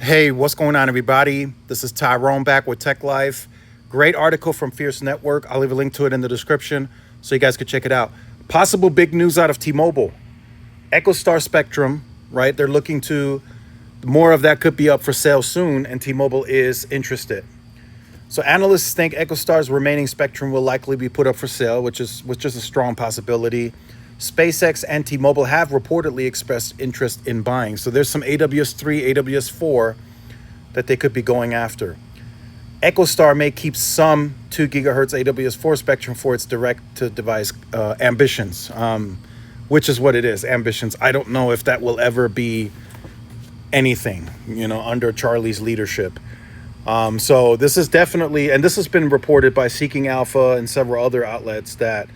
Hey, what's going on, everybody? This is Tyrone back with Tech Life. Great article from Fierce Network. I'll leave a link to it in the description so you guys can check it out. Possible big news out of T-Mobile. EchoStar Spectrum, right? They're looking to, more of that could be up for sale soon, and T-Mobile is interested. So analysts think EchoStar's remaining spectrum will likely be put up for sale, which is a strong possibility. SpaceX and T-Mobile have reportedly expressed interest in buying. So there's some AWS-3, AWS-4 that they could be going after. EchoStar may keep some 2 gigahertz AWS-4 spectrum for its direct-to-device ambitions, which is what it is, ambitions. I don't know if that will ever be anything, under Charlie's leadership. So this is definitely, and this has been reported by Seeking Alpha and several other outlets, that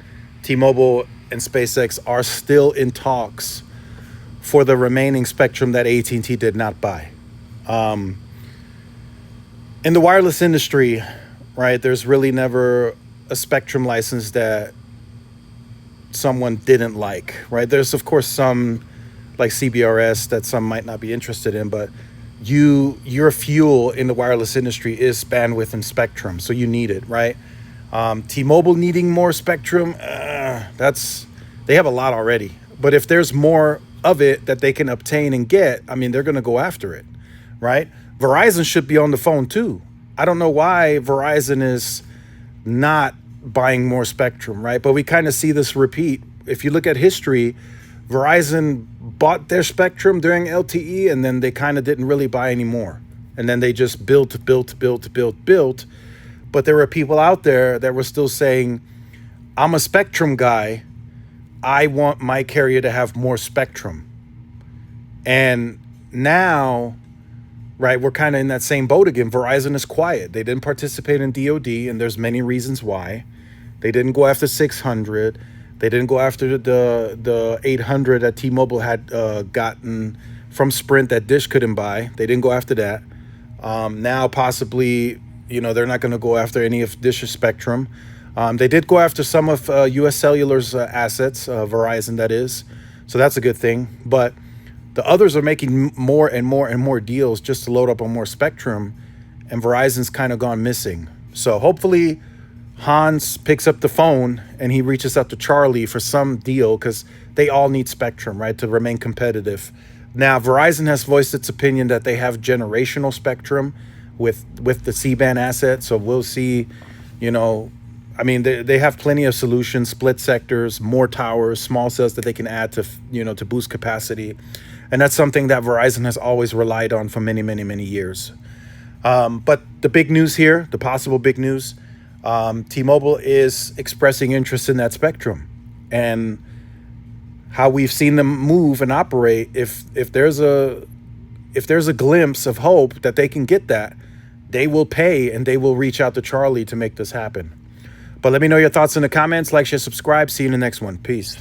T-Mobile and SpaceX are still in talks for the remaining spectrum that AT&T did not buy. In the wireless industry, right, there's really never a spectrum license that someone didn't like, right? There's, of course, some like CBRS that some might not be interested in, but your fuel in the wireless industry is bandwidth and spectrum, so you need it, right? T-Mobile needing more spectrum, they have a lot already. But if there's more of it that they can obtain and get, I mean, they're going to go after it, right? Verizon should be on the phone too. I don't know why Verizon is not buying more spectrum, right? But we kind of see this repeat. If you look at history, Verizon bought their spectrum during LTE, and then they kind of didn't really buy any more. And then they just built. But there were people out there that were still saying, I'm a spectrum guy. I want my carrier to have more spectrum. And now, right, we're kind of in that same boat again. Verizon is quiet. They didn't participate in DoD, and there's many reasons why. They didn't go after 600. They didn't go after the 800 that T-Mobile had gotten from Sprint that Dish couldn't buy. They didn't go after that. Now possibly, they're not going to go after any of Dish's spectrum. They did go after some of U.S. Cellular's assets, Verizon that is. So that's a good thing. But the others are making more and more deals just to load up on more spectrum. And Verizon's kind of gone missing. So hopefully Hans picks up the phone and he reaches out to Charlie for some deal, because they all need spectrum, right, to remain competitive. Now, Verizon has voiced its opinion that they have generational spectrum with the C-band asset. So we'll see, they have plenty of solutions, split sectors, more towers, small cells that they can add to boost capacity. And that's something that Verizon has always relied on for many, many, many years. But the big news here, the possible big news, T-Mobile is expressing interest in that spectrum. And how we've seen them move and operate, if there's a glimpse of hope that they can get that, they will pay and they will reach out to Charlie to make this happen. But let me know your thoughts in the comments. Like, share, subscribe. See you in the next one. Peace.